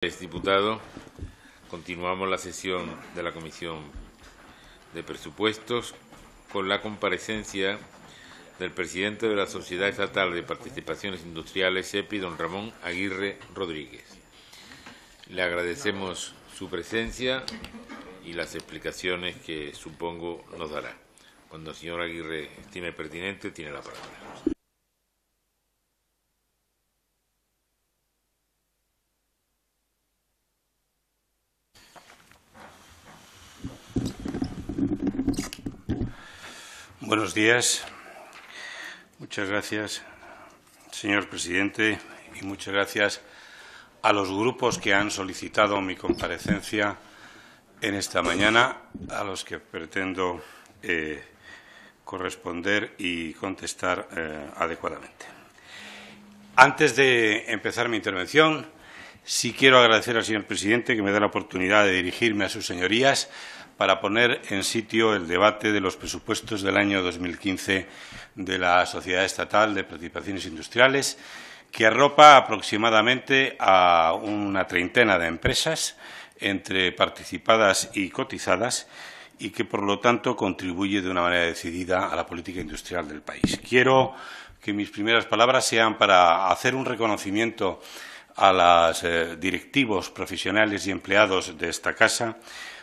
Diputado, continuamos la sesión de la Comisión de Presupuestos con la comparecencia del presidente de la Sociedad Estatal de Participaciones Industriales, SEPI, don Ramón Aguirre Rodríguez. Le agradecemos su presencia y las explicaciones que supongo nos dará. Cuando el señor Aguirre estime pertinente, tiene la palabra. Buenos días. Muchas gracias, señor presidente, y muchas gracias a los grupos que han solicitado mi comparecencia en esta mañana, a los que pretendo corresponder y contestar adecuadamente. Antes de empezar mi intervención, sí quiero agradecer al señor presidente que me da la oportunidad de dirigirme a sus señorías para poner en sitio el debate de los presupuestos del año 2015 de la Sociedad Estatal de Participaciones Industriales, que arropa aproximadamente a una treintena de empresas, entre participadas y cotizadas, y que, por lo tanto, contribuye de una manera decidida a la política industrial del país. Quiero que mis primeras palabras sean para hacer un reconocimiento a los directivos, profesionales y empleados de esta casa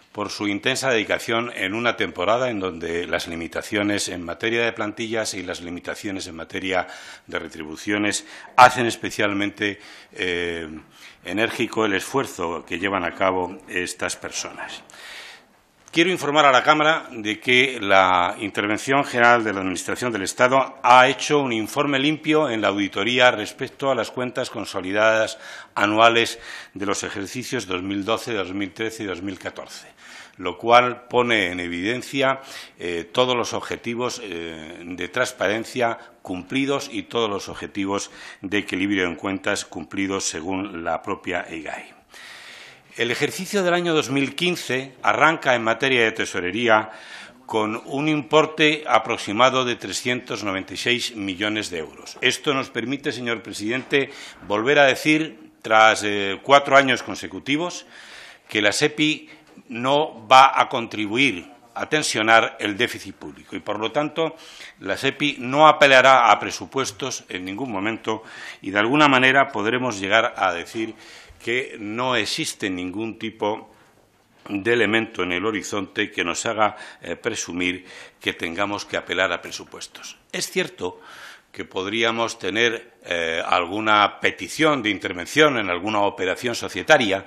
por su intensa dedicación en una temporada en donde las limitaciones en materia de plantillas y las limitaciones en materia de retribuciones hacen especialmente enérgico el esfuerzo que llevan a cabo estas personas. Quiero informar a la Cámara de que la Intervención General de la Administración del Estado ha hecho un informe limpio en la auditoría respecto a las cuentas consolidadas anuales de los ejercicios 2012, 2013 y 2014, lo cual pone en evidencia todos los objetivos de transparencia cumplidos y todos los objetivos de equilibrio en cuentas cumplidos según la propia EGAE. El ejercicio del año 2015 arranca en materia de tesorería con un importe aproximado de 396 millones de euros. Esto nos permite, señor presidente, volver a decir, tras 4 años consecutivos, que la SEPI no va a contribuir a tensionar el déficit público y, por lo tanto, la SEPI no apelará a presupuestos en ningún momento y, de alguna manera, podremos llegar a decir que no existe ningún tipo de elemento en el horizonte que nos haga presumir que tengamos que apelar a presupuestos. Es cierto que podríamos tener alguna petición de intervención en alguna operación societaria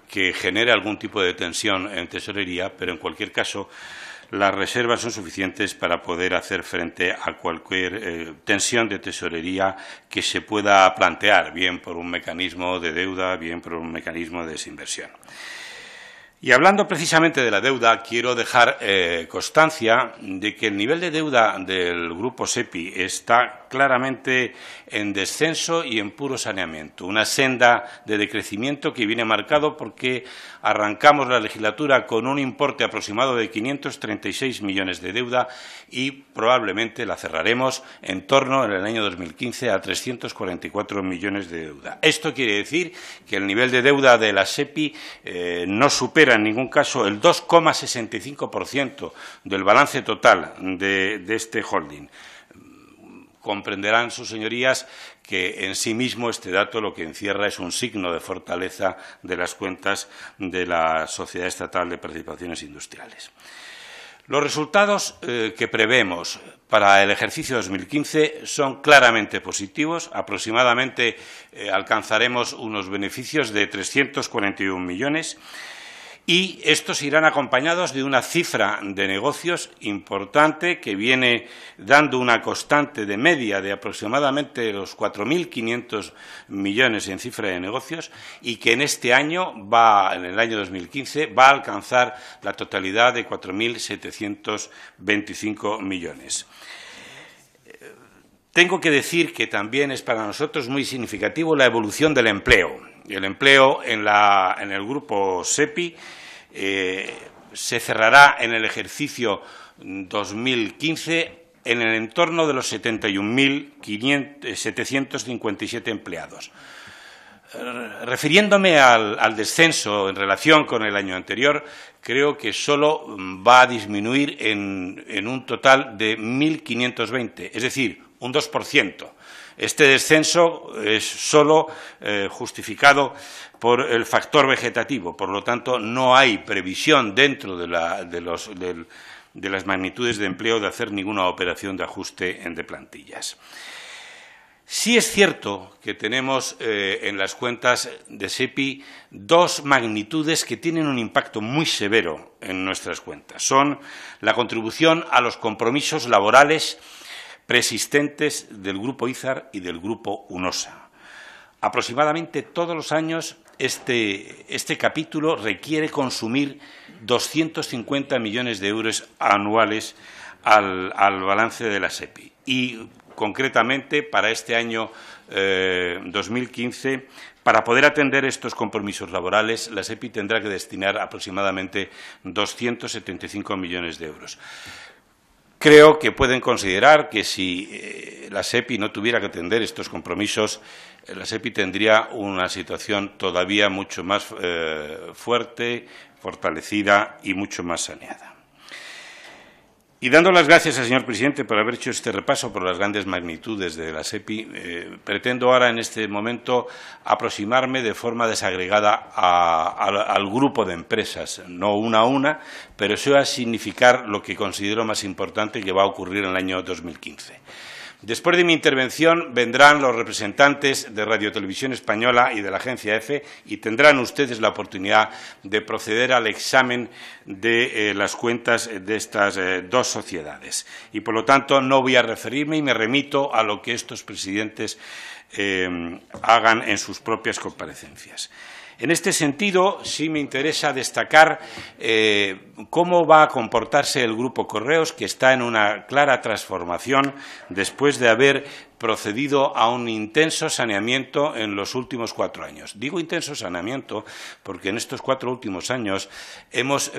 que genere algún tipo de tensión en tesorería, pero en cualquier caso las reservas son suficientes para poder hacer frente a cualquier tensión de tesorería que se pueda plantear, bien por un mecanismo de deuda, bien por un mecanismo de desinversión. Y hablando precisamente de la deuda, quiero dejar constancia de que el nivel de deuda del Grupo SEPI está claramente en descenso y en puro saneamiento. Una senda de decrecimiento que viene marcado porque arrancamos la legislatura con un importe aproximado de 536 millones de deuda y probablemente la cerraremos en torno, en el año 2015, a 344 millones de deuda. Esto quiere decir que el nivel de deuda de la SEPI no supera en ningún caso el 2,65% del balance total de este holding. Comprenderán sus señorías que en sí mismo este dato lo que encierra es un signo de fortaleza de las cuentas de la Sociedad Estatal de Participaciones Industriales. Los resultados que prevemos para el ejercicio 2015 son claramente positivos. Aproximadamente alcanzaremos unos beneficios de 341 millones. Y estos irán acompañados de una cifra de negocios importante que viene dando una constante de media de aproximadamente los 4.500 millones en cifra de negocios y que en este año, en el año 2015, va a alcanzar la totalidad de 4.725 millones. Tengo que decir que también es para nosotros muy significativo la evolución del empleo. El empleo en el grupo SEPI se cerrará en el ejercicio 2015 en el entorno de los 71.757 empleados. refiriéndome al descenso en relación con el año anterior, creo que solo va a disminuir en un total de 1.520, es decir, un 2%. Este descenso es solo justificado por el factor vegetativo, por lo tanto, no hay previsión dentro de las magnitudes de empleo de hacer ninguna operación de ajuste de plantillas. Sí es cierto que tenemos en las cuentas de SEPI dos magnitudes que tienen un impacto muy severo en nuestras cuentas. Son la contribución a los compromisos laborales preexistentes del Grupo IZAR y del Grupo UNOSA. Aproximadamente todos los años este capítulo requiere consumir 250 millones de euros anuales al balance de la SEPI. Y concretamente, para este año 2015, para poder atender estos compromisos laborales, la SEPI tendrá que destinar aproximadamente 275 millones de euros. Creo que pueden considerar que si la SEPI no tuviera que atender estos compromisos, la SEPI tendría una situación todavía mucho más fuerte, fortalecida y mucho más saneada. Y dando las gracias al señor presidente por haber hecho este repaso por las grandes magnitudes de la SEPI, pretendo ahora en este momento aproximarme de forma desagregada al grupo de empresas, no una a una, pero eso va a significar lo que considero más importante que va a ocurrir en el año 2015. Después de mi intervención vendrán los representantes de Radio Televisión Española y de la agencia EFE y tendrán ustedes la oportunidad de proceder al examen de las cuentas de estas dos sociedades. Y, por lo tanto, no voy a referirme y me remito a lo que estos presidentes hagan en sus propias comparecencias. En este sentido, sí me interesa destacar cómo va a comportarse el Grupo Correos, que está en una clara transformación después de haber procedido a un intenso saneamiento en los últimos 4 años. Digo intenso saneamiento porque en estos 4 últimos años hemos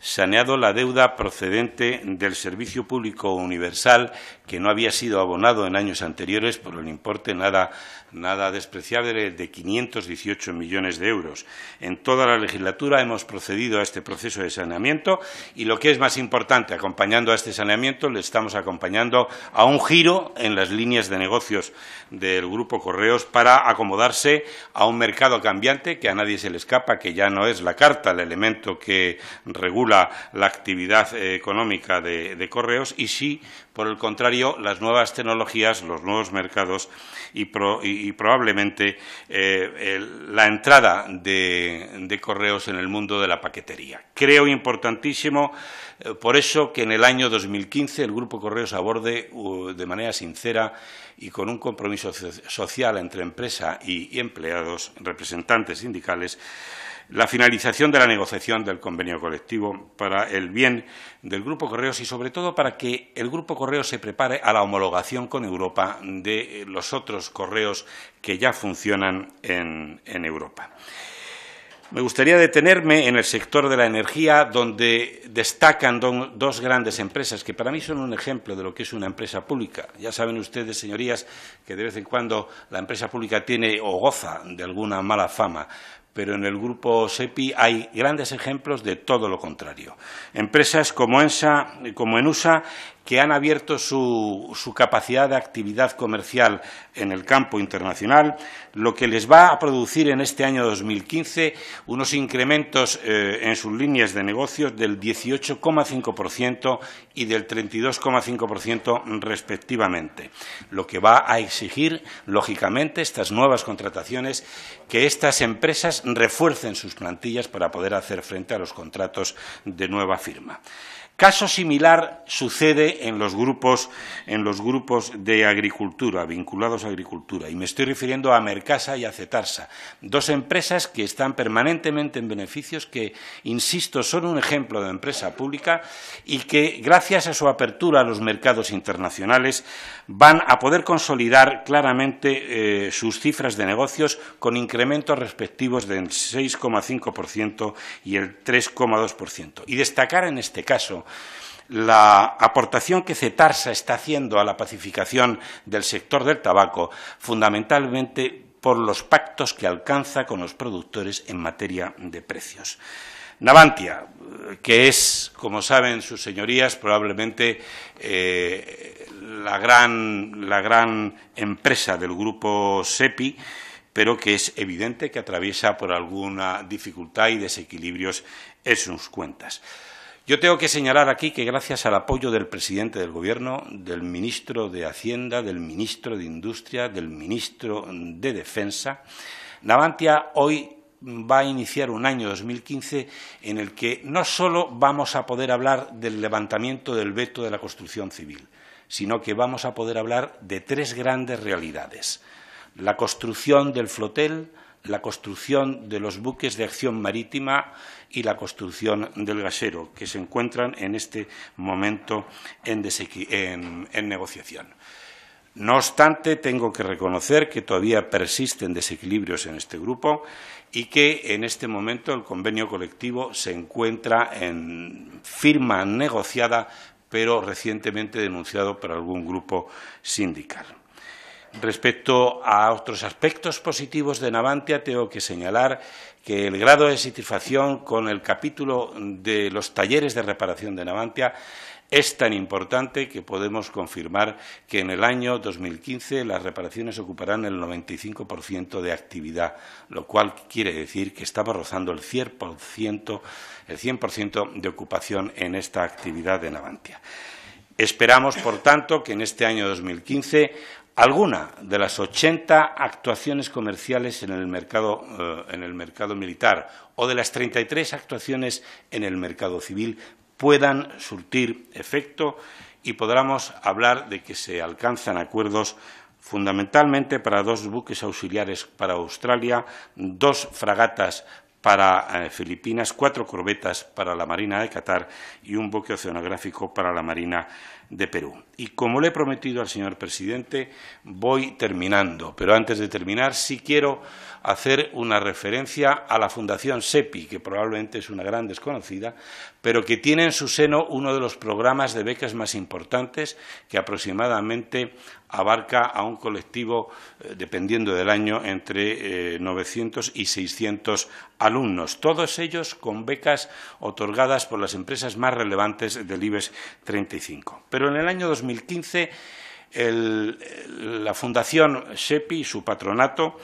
saneado la deuda procedente del servicio público universal, que no había sido abonado en años anteriores por el importe nada despreciable de 518 millones de euros. En toda la legislatura hemos procedido a este proceso de saneamiento y, lo que es más importante, acompañando a este saneamiento, le estamos acompañando a un giro en las líneas de negocios del Grupo Correos para acomodarse a un mercado cambiante que a nadie se le escapa, que ya no es la carta el elemento que regula la actividad económica de Correos, y sí, por el contrario, las nuevas tecnologías, los nuevos mercados y probablemente la entrada de Correos en el mundo de la paquetería. Creo importantísimo, por eso, que en el año 2015 el Grupo Correos aborde de manera sincera y con un compromiso social entre empresa y empleados, representantes sindicales, la finalización de la negociación del convenio colectivo para el bien del Grupo Correos y, sobre todo, para que el Grupo Correos se prepare a la homologación con Europa de los otros correos que ya funcionan en Europa. Me gustaría detenerme en el sector de la energía, donde destacan dos grandes empresas que para mí son un ejemplo de lo que es una empresa pública. Ya saben ustedes, señorías, que de vez en cuando la empresa pública tiene o goza de alguna mala fama, pero en el Grupo SEPI hay grandes ejemplos de todo lo contrario. Empresas como ENUSA, que han abierto su capacidad de actividad comercial en el campo internacional, lo que les va a producir en este año 2015 unos incrementos en sus líneas de negocios del 18,5% y del 32,5% respectivamente, lo que va a exigir, lógicamente, estas nuevas contrataciones, que estas empresas refuercen sus plantillas para poder hacer frente a los contratos de nueva firma. Caso similar sucede en los grupos de agricultura, vinculados a agricultura, y me estoy refiriendo a Mercasa y a Cetarsa, dos empresas que están permanentemente en beneficios, que, insisto, son un ejemplo de empresa pública y que, gracias a su apertura a los mercados internacionales, van a poder consolidar claramente sus cifras de negocios con incrementos respectivos del 6,5% y el 3,2%. Y destacar en este caso la aportación que Cetarsa está haciendo a la pacificación del sector del tabaco, fundamentalmente por los pactos que alcanza con los productores en materia de precios. Navantia, que es, como saben sus señorías, probablemente la gran empresa del grupo SEPI, pero que es evidente que atraviesa por alguna dificultad y desequilibrios en sus cuentas. Yo tengo que señalar aquí que gracias al apoyo del presidente del Gobierno, del ministro de Hacienda, del ministro de Industria, del ministro de Defensa, Navantia hoy va a iniciar un año 2015 en el que no solo vamos a poder hablar del levantamiento del veto de la construcción civil, sino que vamos a poder hablar de tres grandes realidades: la construcción del flotel, la construcción de los buques de acción marítima y la construcción del gasero, que se encuentran en este momento en negociación. No obstante, tengo que reconocer que todavía persisten desequilibrios en este grupo y que en este momento el convenio colectivo se encuentra en firma negociada, pero recientemente denunciado por algún grupo sindical. Respecto a otros aspectos positivos de Navantia, tengo que señalar que el grado de satisfacción con el capítulo de los talleres de reparación de Navantia es tan importante que podemos confirmar que en el año 2015 las reparaciones ocuparán el 95% de actividad, lo cual quiere decir que estamos rozando el 100% de ocupación en esta actividad de Navantia. Esperamos, por tanto, que en este año 2015 alguna de las 80 actuaciones comerciales en el mercado militar o de las 33 actuaciones en el mercado civil puedan surtir efecto y podamos hablar de que se alcanzan acuerdos fundamentalmente para 2 buques auxiliares para Australia, 2 fragatas para Filipinas, 4 corbetas para la Marina de Qatar y un buque oceanográfico para la Marina de Perú. Y como le he prometido al señor presidente, voy terminando, pero antes de terminar sí quiero hacer una referencia a la Fundación SEPI, que probablemente es una gran desconocida, pero que tiene en su seno uno de los programas de becas más importantes, que aproximadamente abarca a un colectivo, dependiendo del año, entre 900 y 600 alumnos, todos ellos con becas otorgadas por las empresas más relevantes del IBEX 35. Pero en el año 2015 la Fundación SEPI y su patronato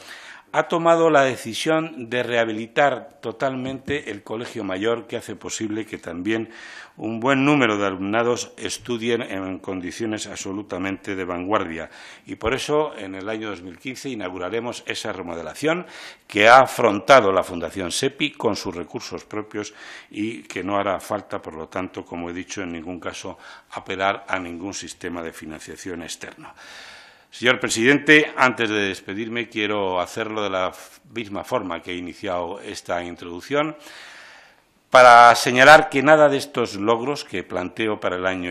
ha tomado la decisión de rehabilitar totalmente el Colegio Mayor, que hace posible que también un buen número de alumnados estudien en condiciones absolutamente de vanguardia. Y por eso, en el año 2015, inauguraremos esa remodelación que ha afrontado la Fundación SEPI con sus recursos propios y que no hará falta, por lo tanto, como he dicho, en ningún caso apelar a ningún sistema de financiación externo. Señor presidente, antes de despedirme, quiero hacerlo de la misma forma que he iniciado esta introducción, para señalar que nada de estos logros que planteo para el año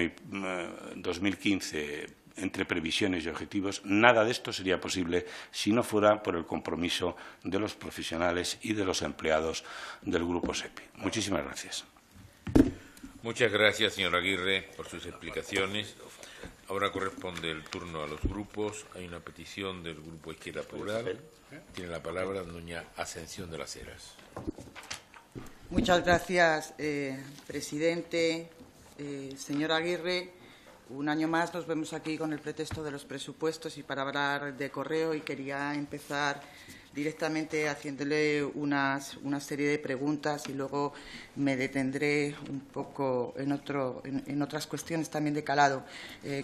2015, entre previsiones y objetivos, nada de esto sería posible si no fuera por el compromiso de los profesionales y de los empleados del Grupo SEPI. Muchísimas gracias. Muchas gracias, señor Aguirre, por sus explicaciones. Ahora corresponde el turno a los grupos. Hay una petición del Grupo Izquierda Plural. Tiene la palabra doña Ascensión de las Heras. Muchas gracias, presidente. Señor Aguirre, un año más nos vemos aquí con el pretexto de los presupuestos y para hablar de correo, y quería empezar directamente haciéndole una serie de preguntas y luego me detendré un poco en otras cuestiones también de calado.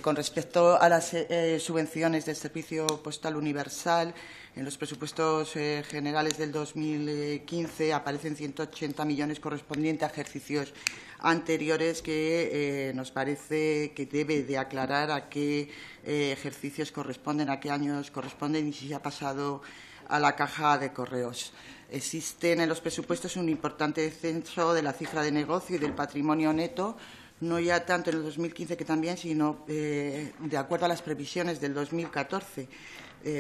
Con respecto a las subvenciones del Servicio Postal Universal, en los presupuestos generales del 2015 aparecen 180 millones correspondientes a ejercicios anteriores que nos parece que debe de aclarar a qué ejercicios corresponden, a qué años corresponden y si se ha pasado a la caja de correos. Existen en los presupuestos un importante descenso de la cifra de negocio y del patrimonio neto, no ya tanto en el 2015 que también, sino de acuerdo a las previsiones del 2014.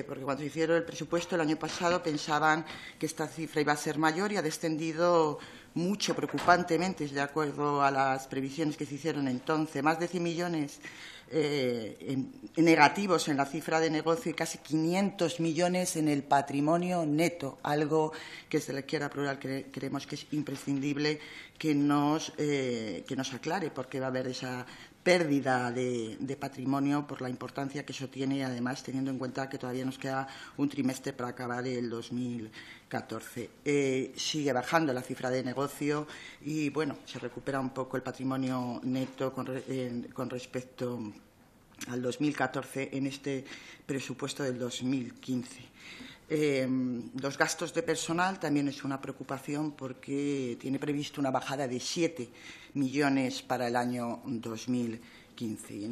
Porque cuando se hicieron el presupuesto el año pasado pensaban que esta cifra iba a ser mayor y ha descendido mucho, preocupantemente, de acuerdo a las previsiones que se hicieron entonces. Más de 100 millones negativos en la cifra de negocio y casi 500 millones en el patrimonio neto, algo que desde la izquierda plural creemos que es imprescindible que nos aclare, porque va a haber esa pérdida de patrimonio por la importancia que eso tiene, y además teniendo en cuenta que todavía nos queda un trimestre para acabar el 2014. Sigue bajando la cifra de negocio y, bueno, se recupera un poco el patrimonio neto con respecto al 2014 en este presupuesto del 2015. Los gastos de personal también es una preocupación porque tiene previsto una bajada de 7 millones para el año 2015. Y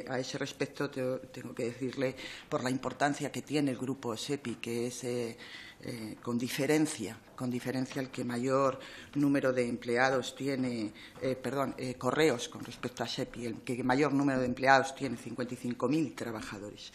a ese respecto tengo que decirle por la importancia que tiene el grupo SEPI, que es con diferencia el que mayor número de empleados tiene, Correos con respecto a SEPI, el que mayor número de empleados tiene, 55.000 trabajadores.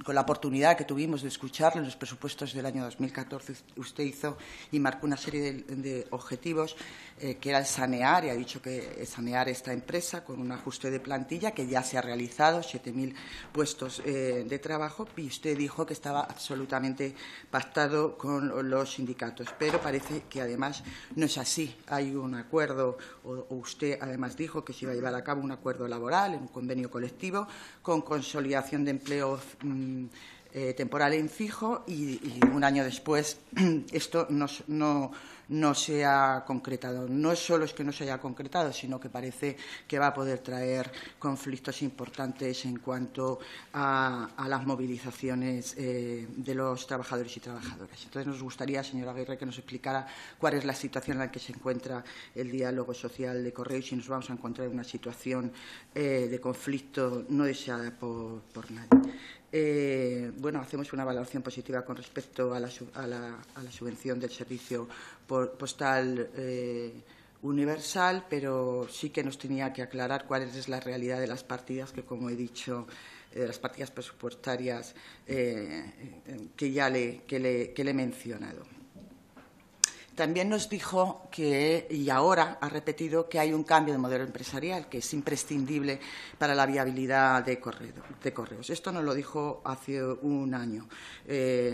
Con la oportunidad que tuvimos de escucharle en los presupuestos del año 2014, usted hizo y marcó una serie de objetivos que era el sanear, y ha dicho que sanear esta empresa con un ajuste de plantilla que ya se ha realizado, 7.000 puestos de trabajo, y usted dijo que estaba absolutamente pactado con los sindicatos. Pero parece que además no es así. Hay un acuerdo, o usted además dijo que se iba a llevar a cabo un acuerdo laboral, un convenio colectivo, con consolidación de empleo temporal e fijo, y un año después esto no se ha concretado. No solo es que no se haya concretado, sino que parece que va a poder traer conflictos importantes en cuanto a las movilizaciones de los trabajadores y trabajadoras. Entonces, nos gustaría, señora Aguirre, que nos explicara cuál es la situación en la que se encuentra el diálogo social de Correos, y si nos vamos a encontrar en una situación de conflicto no deseada por nadie. Bueno, hacemos una valoración positiva con respecto a la subvención del servicio postal universal, pero sí que nos tenía que aclarar cuál es la realidad de las partidas, que, como he dicho, de las partidas presupuestarias que le he mencionado. También nos dijo y ahora ha repetido, que hay un cambio de modelo empresarial que es imprescindible para la viabilidad de Correos. Esto nos lo dijo hace un año.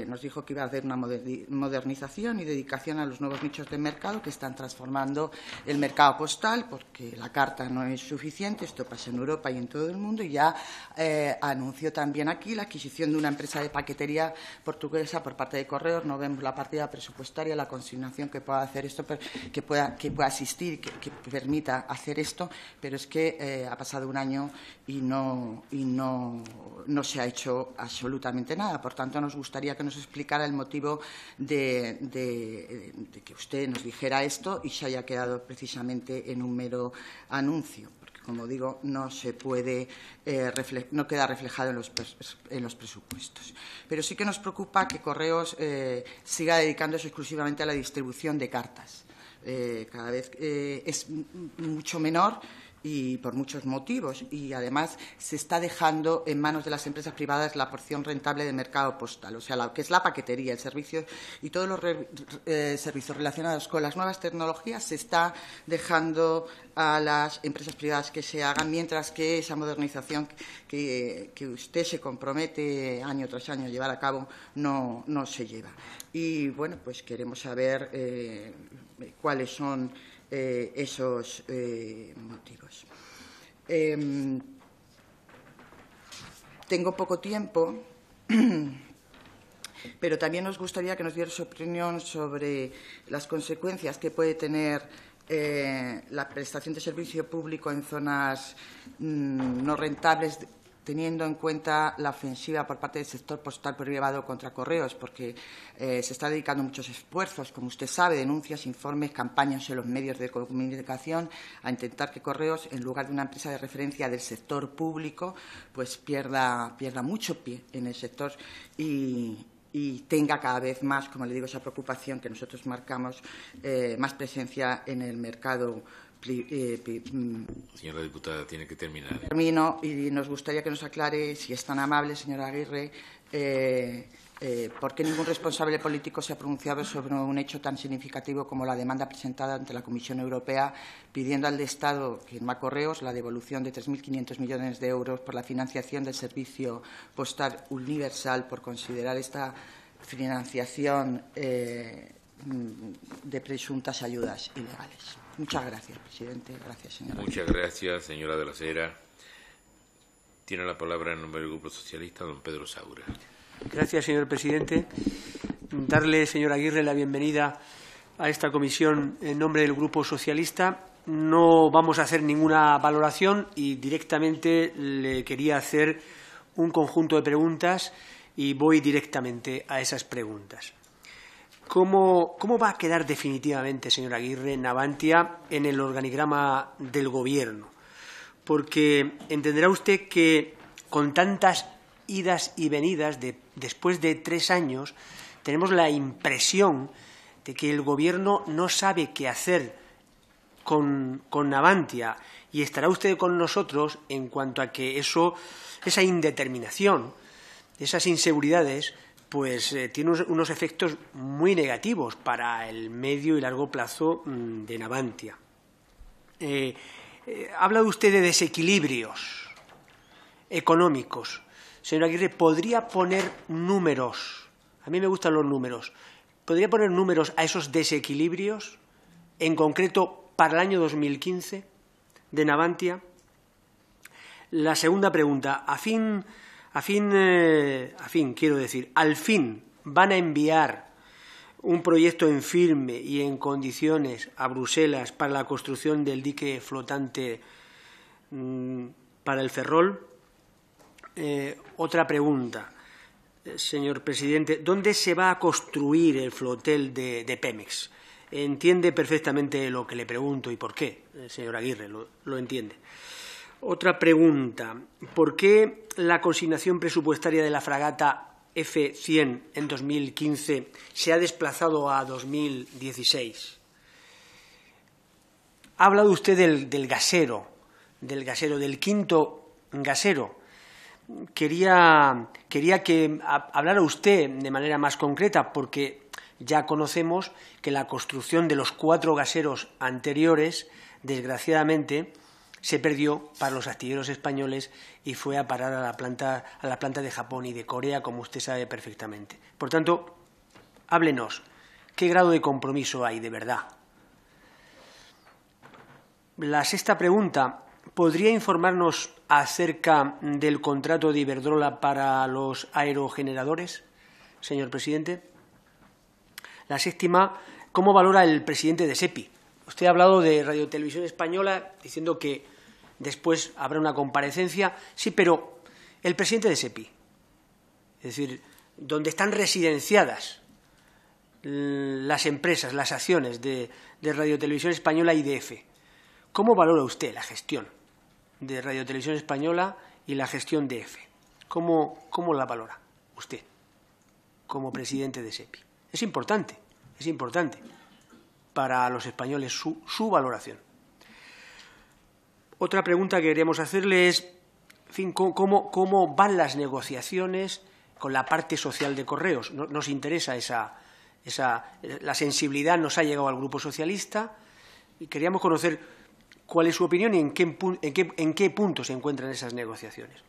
Nos dijo que iba a haber una modernización y dedicación a los nuevos nichos de mercado que están transformando el mercado postal, porque la carta no es suficiente. Esto pasa en Europa y en todo el mundo, y ya anunció también aquí la adquisición de una empresa de paquetería portuguesa por parte de Correos. No vemos la partida presupuestaria, la consignación que pueda hacer esto, que pueda asistir, que permita hacer esto, pero es que ha pasado un año y no se ha hecho absolutamente nada. Por tanto, nos gustaría que nos explicara el motivo de que usted nos dijera esto y se haya quedado precisamente en un mero anuncio. Como digo, no queda reflejado en los presupuestos. Pero sí que nos preocupa que Correos siga dedicándose exclusivamente a la distribución de cartas. Cada vez es mucho menor, y por muchos motivos, y además se está dejando en manos de las empresas privadas la porción rentable del mercado postal, o sea, lo que es la paquetería, el servicio y todos los servicios relacionados con las nuevas tecnologías. Se está dejando a las empresas privadas que se hagan, mientras que esa modernización que usted se compromete año tras año a llevar a cabo no se lleva. Y, bueno, pues queremos saber cuáles son esos motivos. Tengo poco tiempo, pero también nos gustaría que nos diera su opinión sobre las consecuencias que puede tener la prestación de servicio público en zonas no rentables, teniendo en cuenta la ofensiva por parte del sector postal privado contra Correos, porque se está dedicando muchos esfuerzos, como usted sabe, denuncias, informes, campañas en los medios de comunicación, a intentar que Correos, en lugar de una empresa de referencia del sector público, pues pierda mucho pie en el sector y tenga cada vez más, como le digo, esa preocupación que nosotros marcamos, más presencia en el mercado. Señora diputada, tiene que terminar. Termino, y nos gustaría que nos aclare, si es tan amable, señora Aguirre, ¿Por qué ningún responsable político se ha pronunciado sobre un hecho tan significativo como la demanda presentada ante la Comisión Europea pidiendo al Estado, firma Correos, la devolución de 3.500 millones de euros por la financiación del servicio postal universal por considerar esta financiación de presuntas ayudas ilegales? Muchas gracias, presidente. Gracias, señora. Muchas gracias, señora de la Sera. Tiene la palabra en nombre del Grupo Socialista, don Pedro Saura. Gracias, señor presidente. Darle, señor Aguirre, la bienvenida a esta comisión en nombre del Grupo Socialista. No vamos a hacer ninguna valoración y directamente le quería hacer un conjunto de preguntas y voy directamente a esas preguntas. ¿Cómo va a quedar definitivamente, señor Aguirre, Navantia en el organigrama del Gobierno? Porque entenderá usted que con tantas idas y venidas, después de 3 años, tenemos la impresión de que el Gobierno no sabe qué hacer con Navantia, y estará usted con nosotros en cuanto a que esa indeterminación, esas inseguridades, pues tiene unos efectos muy negativos para el medio y largo plazo de Navantia. Habla usted de desequilibrios económicos. Señor Aguirre, ¿podría poner números? A mí me gustan los números. ¿Podría poner números a esos desequilibrios, en concreto para el año 2015 de Navantia? La segunda pregunta, al fin van a enviar un proyecto en firme y en condiciones a Bruselas para la construcción del dique flotante para el Ferrol. Otra pregunta, señor presidente, ¿dónde se va a construir el flotel de Pemex? Entiende perfectamente lo que le pregunto y por qué, señor Aguirre, lo entiende. Otra pregunta, ¿por qué la consignación presupuestaria de la fragata F-100 en 2015 se ha desplazado a 2016? Ha hablado usted del gasero, del quinto gasero. Quería que hablara usted de manera más concreta, porque ya conocemos que la construcción de los 4 gaseros anteriores, desgraciadamente, se perdió para los astilleros españoles y fue a parar a la planta de Japón y de Corea, como usted sabe perfectamente. Por tanto, háblenos, ¿qué grado de compromiso hay de verdad? La sexta pregunta, ¿podría informarnos acerca del contrato de Iberdrola para los aerogeneradores, señor presidente? La séptima, ¿cómo valora el presidente de SEPI? Usted ha hablado de Radio Televisión Española diciendo que después habrá una comparecencia. Sí, pero el presidente de SEPI, es decir, donde están residenciadas las empresas, las acciones de Radio Televisión Española y de EFE, ¿cómo valora usted la gestión de Radio Televisión Española y la gestión de EFE? ¿Cómo la valora usted como presidente de SEPI? Es importante para los españoles su valoración. Otra pregunta que queremos hacerle es, en fin, ¿cómo van las negociaciones con la parte social de Correos? Nos interesa la sensibilidad, nos ha llegado al Grupo Socialista y queríamos conocer cuál es su opinión y en qué punto se encuentran esas negociaciones.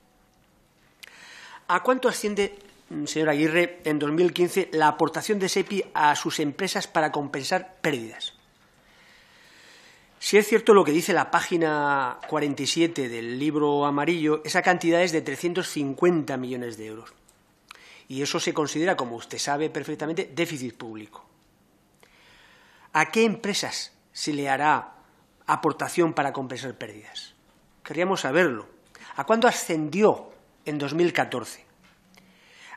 ¿A cuánto asciende, señor Aguirre, en 2015 la aportación de SEPI a sus empresas para compensar pérdidas? Si es cierto lo que dice la página 47 del libro amarillo, esa cantidad es de 350 millones de euros. Y eso se considera, como usted sabe perfectamente, déficit público. ¿A qué empresas se le hará aportación para compensar pérdidas? Queríamos saberlo. ¿A cuánto ascendió en 2014?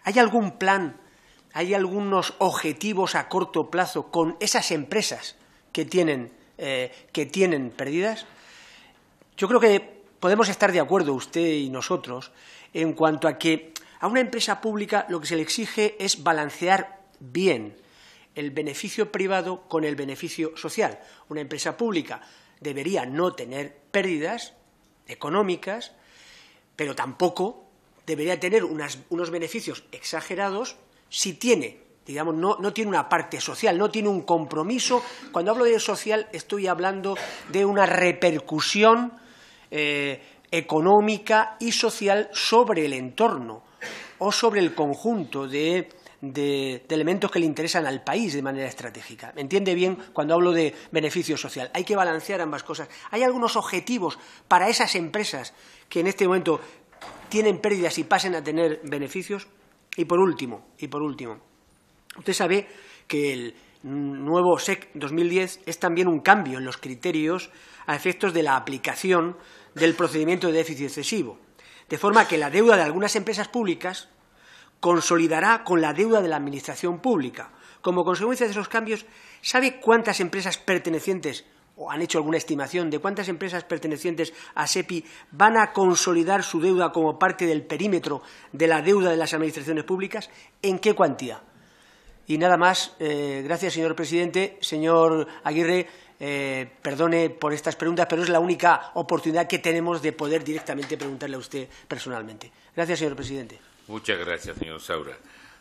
¿Hay algún plan, hay algunos objetivos a corto plazo con esas empresas que tienen pérdidas? Yo creo que podemos estar de acuerdo usted y nosotros en cuanto a que a una empresa pública lo que se le exige es balancear bien el beneficio privado con el beneficio social. Una empresa pública debería no tener pérdidas económicas, pero tampoco debería tener unos beneficios exagerados si tiene, digamos, no tiene una parte social, no tiene un compromiso. Cuando hablo de social estoy hablando de una repercusión económica y social sobre el entorno o sobre el conjunto de elementos que le interesan al país de manera estratégica. ¿Me entiende bien cuando hablo de beneficio social? Hay que balancear ambas cosas. Hay algunos objetivos para esas empresas que en este momento tienen pérdidas y pasen a tener beneficios. Y por último, usted sabe que el nuevo SEC 2010 es también un cambio en los criterios a efectos de la aplicación del procedimiento de déficit excesivo, de forma que la deuda de algunas empresas públicas consolidará con la deuda de la Administración pública. Como consecuencia de esos cambios, ¿sabe cuántas empresas pertenecientes, o han hecho alguna estimación de cuántas empresas pertenecientes a SEPI van a consolidar su deuda como parte del perímetro de la deuda de las administraciones públicas? ¿En qué cuantía? Y nada más. Gracias, señor presidente. Señor Aguirre, perdone por estas preguntas, pero es la única oportunidad que tenemos de poder directamente preguntarle a usted personalmente. Gracias, señor presidente. Muchas gracias, señor Saura.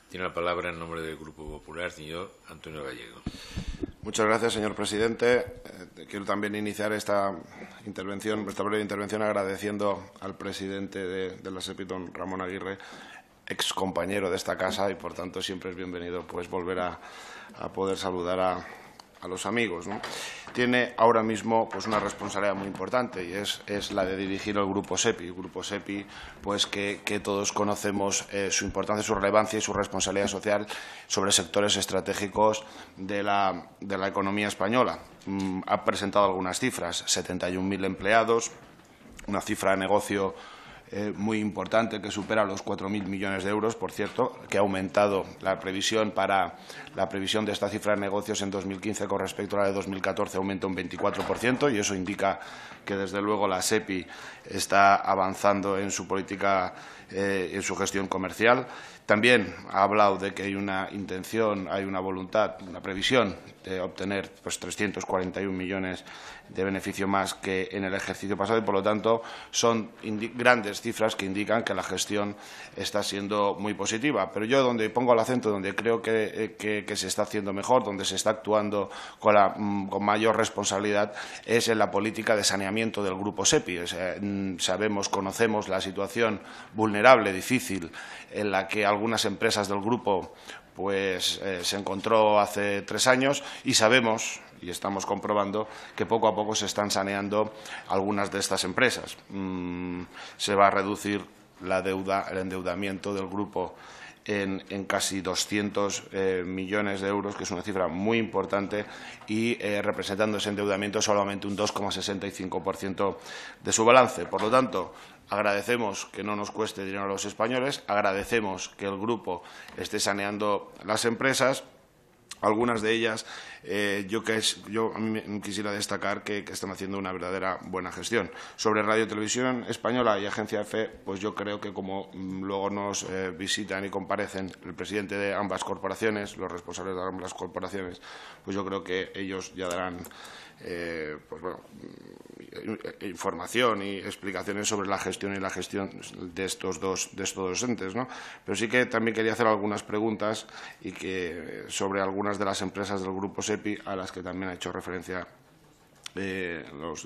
Tiene la palabra en nombre del Grupo Popular, señor Antonio Gallego. Muchas gracias, señor presidente. Quiero también iniciar esta breve intervención, agradeciendo al presidente de la SEPI, don Ramón Aguirre, ex compañero de esta casa, y por tanto siempre es bienvenido pues volver a poder saludar a los amigos, ¿no? Tiene ahora mismo pues una responsabilidad muy importante, y es la de dirigir el Grupo SEPI. El Grupo SEPI, pues que todos conocemos su importancia, su relevancia y su responsabilidad social sobre sectores estratégicos de la economía española. Ha presentado algunas cifras: 71.000 empleados, una cifra de negocio muy importante que supera los 4.000 millones de euros, por cierto, que ha aumentado la previsión de esta cifra de negocios en 2015 con respecto a la de 2014, aumenta un 24%, y eso indica que, desde luego, la SEPI está avanzando en su política, en su gestión comercial. También ha hablado de que hay una intención, hay una voluntad, una previsión de obtener pues 341 millones de beneficio más que en el ejercicio pasado, y por lo tanto son grandes cifras que indican que la gestión está siendo muy positiva. Pero yo, donde pongo el acento, donde creo que se está haciendo mejor, donde se está actuando con mayor responsabilidad, es en la política de saneamiento del Grupo SEPI. Conocemos la situación vulnerable, difícil, en la que algunas empresas del grupo pues se encontró hace 3 años, y sabemos y estamos comprobando que poco a poco se están saneando algunas de estas empresas. Se va a reducir la deuda, el endeudamiento del grupo en casi 200 millones de euros, que es una cifra muy importante, y representando ese endeudamiento solamente un 2,65% de su balance. Por lo tanto, agradecemos que no nos cueste dinero a los españoles, agradecemos que el grupo esté saneando las empresas. Algunas de ellas, yo a mí quisiera destacar que están haciendo una verdadera buena gestión. Sobre Radio y Televisión Española y Agencia EFE, pues yo creo que, como luego nos visitan y comparecen el presidente de ambas corporaciones, los responsables de ambas corporaciones, pues yo creo que ellos ya darán información y explicaciones sobre la gestión de estos dos entes, ¿no? Pero sí que también quería hacer algunas preguntas sobre algunas de las empresas del Grupo SEPI, a las que también ha hecho referencia los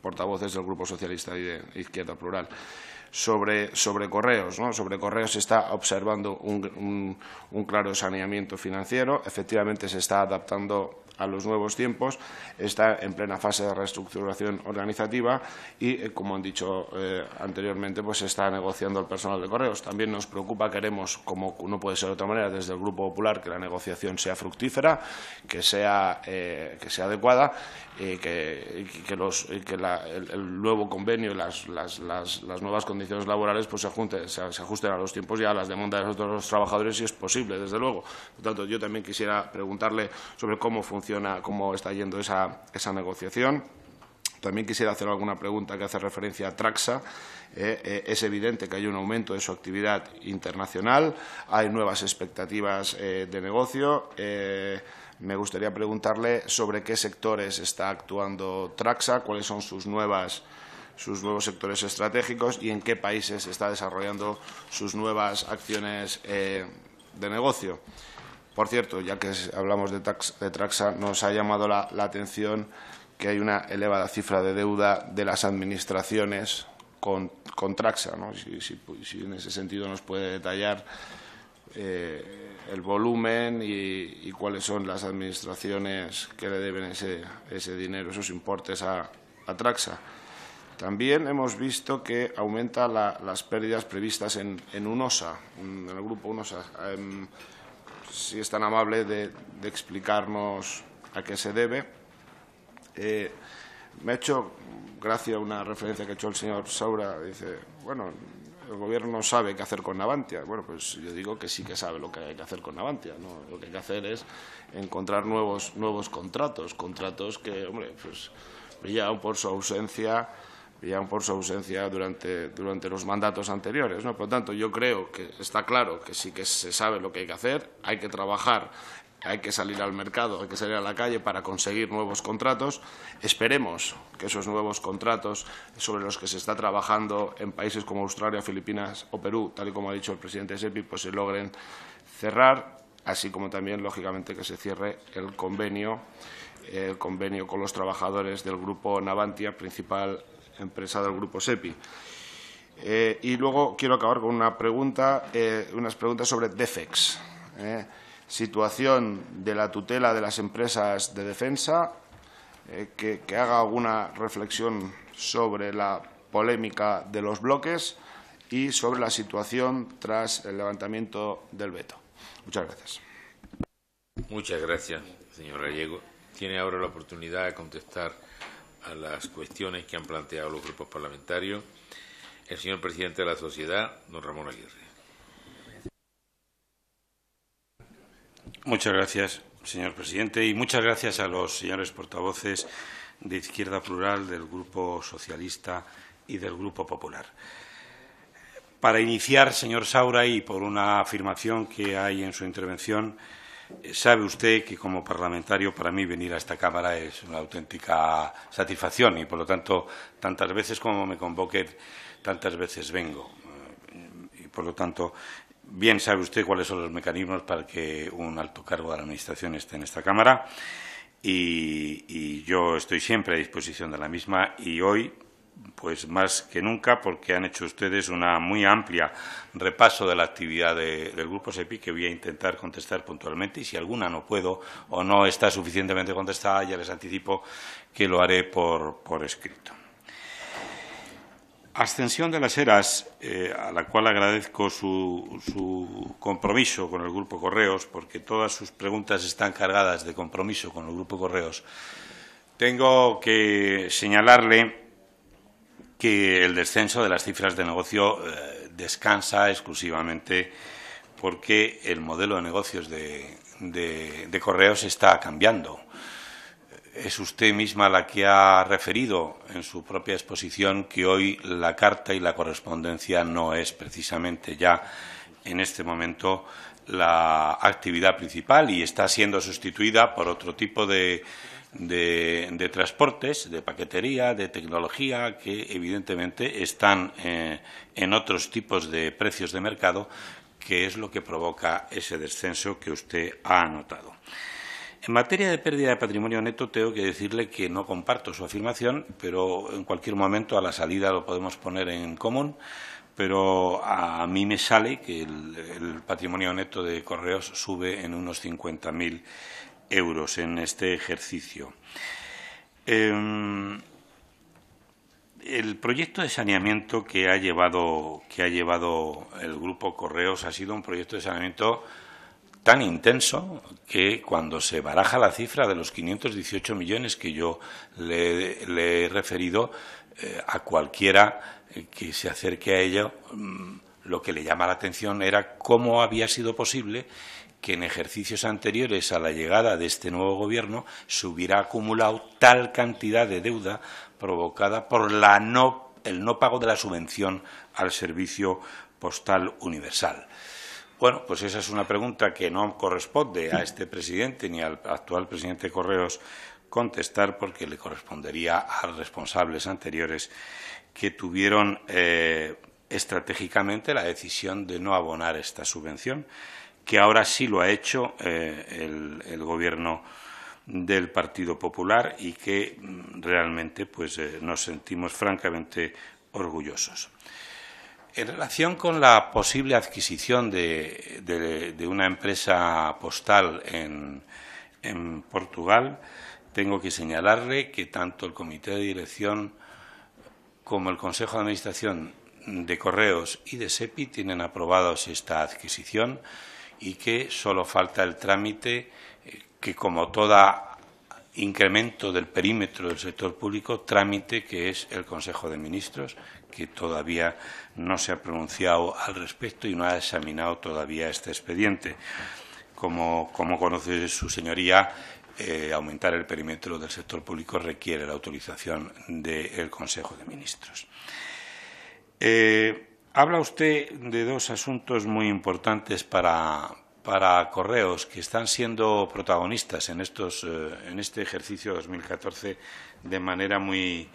portavoces del Grupo Socialista y de Izquierda Plural. Sobre Correos, ¿no? Sobre Correos se está observando un claro saneamiento financiero. Efectivamente, se está adaptando a los nuevos tiempos, está en plena fase de reestructuración organizativa y, como han dicho anteriormente, pues se está negociando el personal de Correos. También nos preocupa, queremos, como no puede ser de otra manera, desde el Grupo Popular, que la negociación sea fructífera, que sea adecuada, y que el nuevo convenio y las nuevas condiciones laborales pues se ajusten a los tiempos y a las demandas de los trabajadores, si es posible, desde luego. Por tanto, yo también quisiera preguntarle sobre cómo cómo está yendo esa negociación. También quisiera hacer alguna pregunta que hace referencia a Traxa. Es evidente que hay un aumento de su actividad internacional, hay nuevas expectativas de negocio. Me gustaría preguntarle sobre qué sectores está actuando Traxa, cuáles son sus nuevos sectores estratégicos y en qué países está desarrollando sus nuevas acciones de negocio. Por cierto, ya que hablamos de Traxa, nos ha llamado la atención que hay una elevada cifra de deuda de las administraciones con Traxa, ¿no? Si en ese sentido nos puede detallar el volumen y cuáles son las administraciones que le deben ese dinero, esos importes a Traxa. También hemos visto que aumenta las pérdidas previstas en UNOSA, en el grupo UNOSA. Si es tan amable de explicarnos a qué se debe. Me ha hecho gracia una referencia que ha hecho el señor Saura. Dice, bueno, el Gobierno no sabe qué hacer con Navantia. Bueno, pues yo digo que sí que sabe lo que hay que hacer con Navantia, ¿no? Lo que hay que hacer es encontrar nuevos contratos que, hombre, pues brillaban por su ausencia durante los mandatos anteriores, ¿no? Por lo tanto, yo creo que está claro que sí que se sabe lo que hay que hacer, hay que trabajar, hay que salir al mercado, hay que salir a la calle para conseguir nuevos contratos. Esperemos que esos nuevos contratos sobre los que se está trabajando en países como Australia, Filipinas o Perú, tal y como ha dicho el presidente SEPI, pues se logren cerrar, así como también, lógicamente, que se cierre el convenio con los trabajadores del grupo Navantia, principal empresa del grupo SEPI. Y luego quiero acabar con unas preguntas sobre DEFEX. Situación de la tutela de las empresas de defensa, que haga alguna reflexión sobre la polémica de los bloques y sobre la situación tras el levantamiento del veto. Muchas gracias. Muchas gracias, señor Gallego. Tiene ahora la oportunidad de contestar a las cuestiones que han planteado los grupos parlamentarios el señor presidente de la sociedad, don Ramón Aguirre. Muchas gracias, señor presidente, y muchas gracias a los señores portavoces de Izquierda Plural, del Grupo Socialista y del Grupo Popular. Para iniciar, señor Saura, y por una afirmación que hay en su intervención, sabe usted que como parlamentario para mí venir a esta Cámara es una auténtica satisfacción y, por lo tanto, tantas veces como me convoquen, tantas veces vengo. Y, por lo tanto, bien sabe usted cuáles son los mecanismos para que un alto cargo de la Administración esté en esta Cámara y yo estoy siempre a disposición de la misma y hoy, pues más que nunca, porque han hecho ustedes una muy amplia repaso de la actividad del Grupo SEPI que voy a intentar contestar puntualmente y si alguna no puedo o no está suficientemente contestada, ya les anticipo que lo haré por escrito. Ascensión de las Heras, a la cual agradezco su compromiso con el Grupo Correos, porque todas sus preguntas están cargadas de compromiso con el Grupo Correos. Tengo que señalarle que el descenso de las cifras de negocio descansa exclusivamente porque el modelo de negocios de Correos está cambiando. Es usted misma la que ha referido en su propia exposición que hoy la carta y la correspondencia no es precisamente ya en este momento la actividad principal y está siendo sustituida por otro tipo de transportes, de paquetería, de tecnología, que evidentemente están en otros tipos de precios de mercado, que es lo que provoca ese descenso que usted ha anotado. En materia de pérdida de patrimonio neto, tengo que decirle que no comparto su afirmación, pero en cualquier momento a la salida lo podemos poner en común, pero a mí me sale que el patrimonio neto de Correos sube en unos 50.000 euros en este ejercicio. El proyecto de saneamiento que ha llevado el Grupo Correos ha sido un proyecto de saneamiento tan intenso que cuando se baraja la cifra de los 518 millones que yo le he referido, a cualquiera que se acerque a ello, lo que le llama la atención era cómo había sido posible que en ejercicios anteriores a la llegada de este nuevo Gobierno se hubiera acumulado tal cantidad de deuda provocada por el no pago de la subvención al servicio postal universal. Bueno, pues esa es una pregunta que no corresponde a este presidente ni al actual presidente de Correos contestar porque le correspondería a responsables anteriores que tuvieron estratégicamente la decisión de no abonar esta subvención, que ahora sí lo ha hecho el Gobierno del Partido Popular y que realmente pues, nos sentimos francamente orgullosos. En relación con la posible adquisición de una empresa postal en Portugal, tengo que señalarle que tanto el Comité de Dirección como el Consejo de Administración de Correos y de SEPI tienen aprobados esta adquisición y que solo falta el trámite que, como todo incremento del perímetro del sector público, trámite que es el Consejo de Ministros, que todavía no se ha pronunciado al respecto y no ha examinado todavía este expediente. Como conoce su señoría, aumentar el perímetro del sector público requiere la autorización del Consejo de Ministros. Habla usted de dos asuntos muy importantes para Correos, que están siendo protagonistas en este ejercicio 2014 de manera muy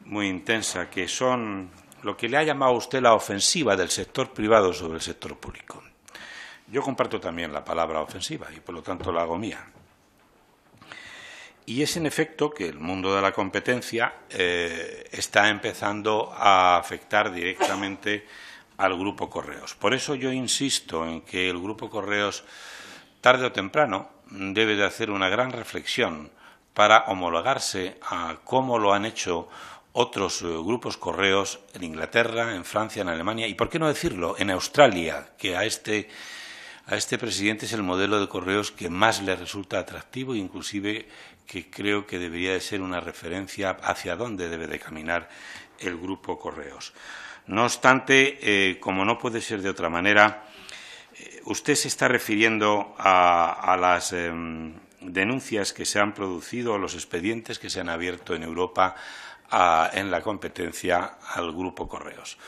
intensa, que son lo que le ha llamado usted la ofensiva del sector privado sobre el sector público. Yo comparto también la palabra ofensiva y, por lo tanto, la hago mía. Y es, en efecto, que el mundo de la competencia está empezando a afectar directamente al Grupo Correos. Por eso yo insisto en que el Grupo Correos, tarde o temprano, debe de hacer una gran reflexión para homologarse a cómo lo han hecho otros grupos correos en Inglaterra, en Francia, en Alemania y, por qué no decirlo, en Australia, que a este presidente es el modelo de correos que más le resulta atractivo e inclusive que creo que debería de ser una referencia hacia dónde debe de caminar el Grupo Correos. No obstante, como no puede ser de otra manera, usted se está refiriendo a las denuncias que se han producido, a los expedientes que se han abierto en Europa en la competencia al Grupo Correos.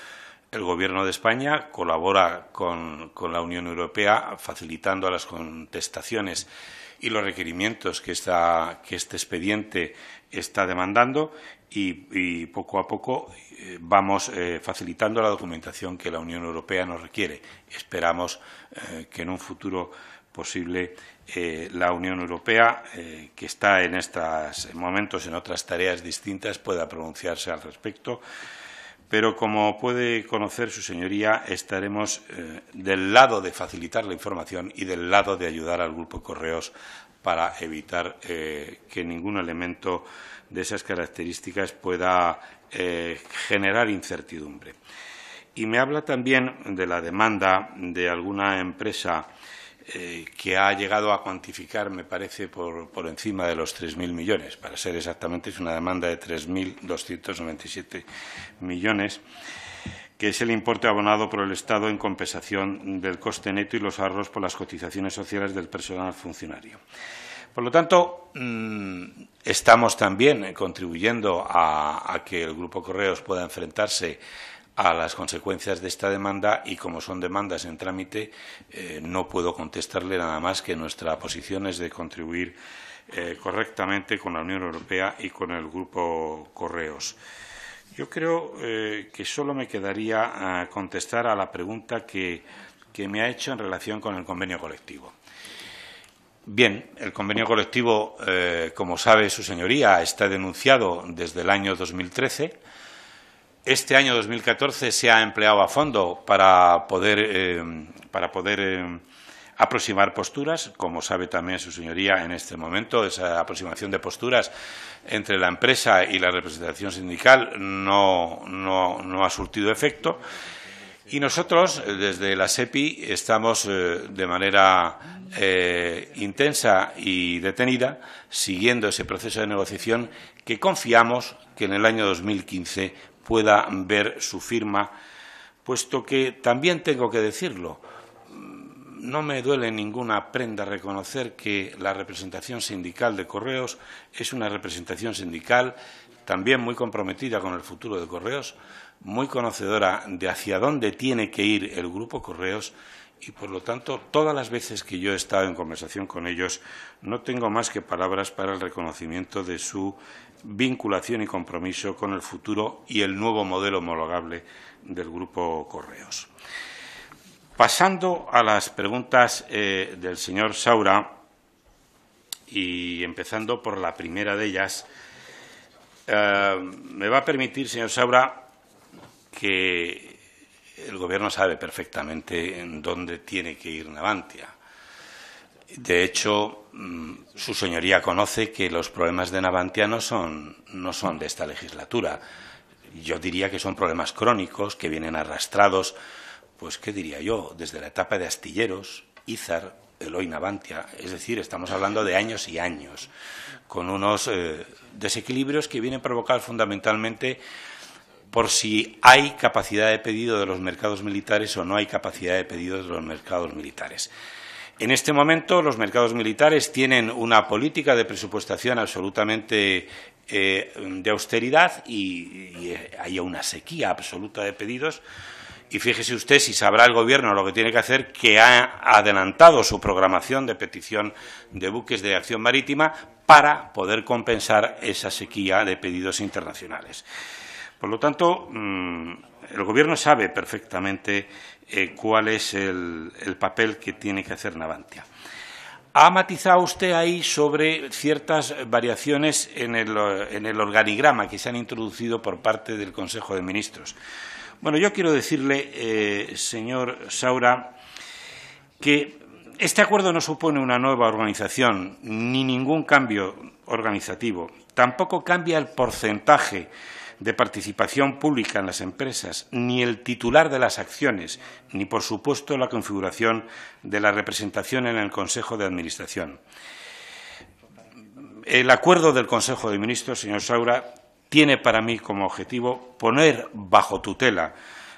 El Gobierno de España colabora con la Unión Europea facilitando las contestaciones y los requerimientos que este expediente está demandando y poco a poco vamos facilitando la documentación que la Unión Europea nos requiere. Esperamos que en un futuro posible la Unión Europea, que está en estos momentos en otras tareas distintas, pueda pronunciarse al respecto. Pero, como puede conocer su señoría, estaremos del lado de facilitar la información y del lado de ayudar al Grupo Correos para evitar que ningún elemento de esas características pueda generar incertidumbre. Y me habla también de la demanda de alguna empresa que ha llegado a cuantificar, me parece, por encima de los 3.000 millones. Para ser exactamente, es una demanda de 3.297 millones, que es el importe abonado por el Estado en compensación del coste neto y los ahorros por las cotizaciones sociales del personal funcionario. Por lo tanto, estamos también contribuyendo a que el Grupo Correos pueda enfrentarse a las consecuencias de esta demanda y, como son demandas en trámite, no puedo contestarle nada más que nuestra posición es de contribuir correctamente con la Unión Europea y con el Grupo Correos. Yo creo que solo me quedaría contestar a la pregunta que me ha hecho en relación con el convenio colectivo. Bien, el convenio colectivo, como sabe su señoría, está denunciado desde el año 2013. Este año 2014 se ha empleado a fondo para poder aproximar posturas. Como sabe también su señoría, en este momento esa aproximación de posturas entre la empresa y la representación sindical no ha surtido efecto. Y nosotros, desde la SEPI, estamos de manera intensa y detenida siguiendo ese proceso de negociación que confiamos que en el año 2015 pueda ver su firma, puesto que también tengo que decirlo, no me duele ninguna prenda reconocer que la representación sindical de Correos es una representación sindical también muy comprometida con el futuro de Correos, muy conocedora de hacia dónde tiene que ir el Grupo Correos y, por lo tanto, todas las veces que yo he estado en conversación con ellos no tengo más que palabras para el reconocimiento de su vinculación y compromiso con el futuro y el nuevo modelo homologable del Grupo Correos. Pasando a las preguntas del señor Saura, y empezando por la primera de ellas, me va a permitir, señor Saura, que el Gobierno sabe perfectamente en dónde tiene que ir Navantia. De hecho, su señoría conoce que los problemas de Navantia no son de esta legislatura. Yo diría que son problemas crónicos que vienen arrastrados, pues, ¿qué diría yo?, desde la etapa de Astilleros, Izar, Eloy Navantia. Es decir, estamos hablando de años y años, con unos desequilibrios que vienen provocados fundamentalmente por si hay capacidad de pedido de los mercados militares o no hay capacidad de pedido de los mercados militares. En este momento, los mercados militares tienen una política de presupuestación absolutamente de austeridad y hay una sequía absoluta de pedidos. Y fíjese usted, si sabrá el Gobierno lo que tiene que hacer, que ha adelantado su programación de petición de buques de acción marítima para poder compensar esa sequía de pedidos internacionales. Por lo tanto, el Gobierno sabe perfectamente cuál es el papel que tiene que hacer Navantia. Ha matizado usted ahí sobre ciertas variaciones en el organigrama que se han introducido por parte del Consejo de Ministros. Bueno, yo quiero decirle, señor Saura, que este acuerdo no supone una nueva organización ni ningún cambio organizativo. Tampoco cambia el porcentaje de participación pública en las empresas, ni el titular de las acciones, ni, por supuesto, la configuración de la representación en el Consejo de Administración. El acuerdo del Consejo de Ministros, señor Saura, tiene para mí como objetivo poner bajo tutela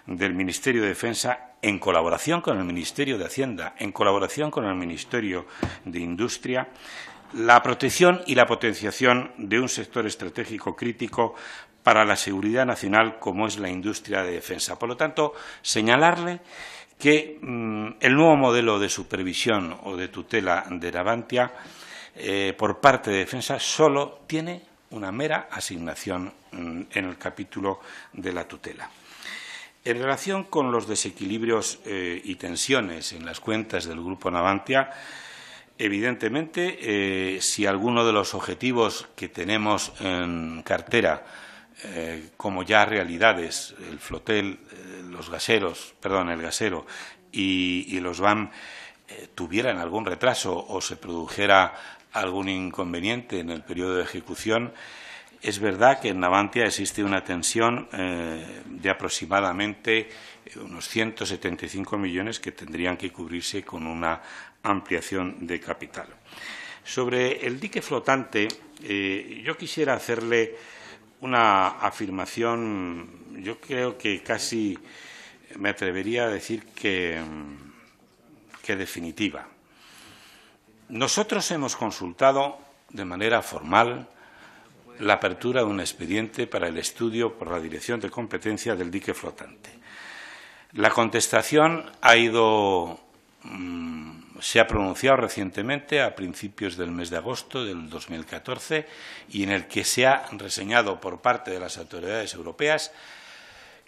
del Ministerio de Defensa, en colaboración con el Ministerio de Hacienda, en colaboración con el Ministerio de Industria, la protección y la potenciación de un sector estratégico crítico para la seguridad nacional como es la industria de defensa. Por lo tanto, señalarle que el nuevo modelo de supervisión o de tutela de Navantia por parte de Defensa solo tiene una mera asignación en el capítulo de la tutela. En relación con los desequilibrios y tensiones en las cuentas del Grupo Navantia, evidentemente, si alguno de los objetivos que tenemos en cartera, como ya realidades, el flotel, el gasero y los VAM, tuvieran algún retraso o se produjera algún inconveniente en el periodo de ejecución, es verdad que en Navantia existe una tensión de aproximadamente unos 175 millones que tendrían que cubrirse con una ampliación de capital. Sobre el dique flotante, yo quisiera hacerle una afirmación, yo creo que casi me atrevería a decir que definitiva. Nosotros hemos consultado de manera formal la apertura de un expediente para el estudio por la Dirección de Competencia del dique flotante. La contestación se ha pronunciado recientemente, a principios del mes de agosto del 2014, y en el que se ha reseñado por parte de las autoridades europeas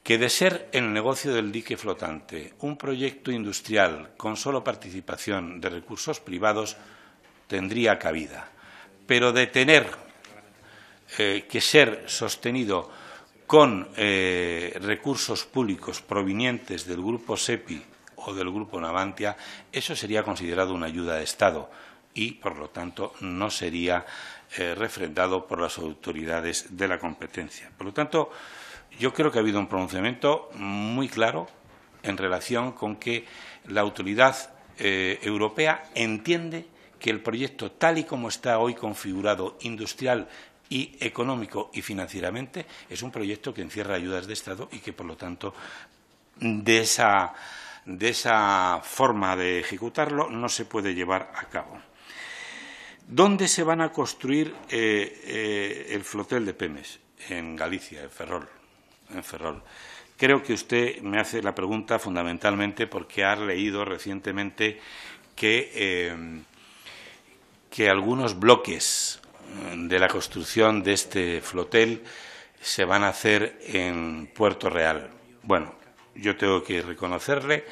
que, de ser el negocio del dique flotante un proyecto industrial con solo participación de recursos privados, tendría cabida, pero de tener que ser sostenido con recursos públicos provenientes del Grupo SEPI o del Grupo Navantia, eso sería considerado una ayuda de Estado y, por lo tanto, no sería refrendado por las autoridades de la competencia. Por lo tanto, yo creo que ha habido un pronunciamiento muy claro en relación con que la autoridad europea entiende que el proyecto, tal y como está hoy configurado industrial y económico y financieramente, es un proyecto que encierra ayudas de Estado y que, por lo tanto, de esa forma de ejecutarlo no se puede llevar a cabo. ¿Dónde se van a construir el flotel de Pemex? En Galicia, en Ferrol. Creo que usted me hace la pregunta fundamentalmente porque ha leído recientemente que algunos bloques de la construcción de este flotel se van a hacer en Puerto Real. Bueno, yo tengo que reconocerle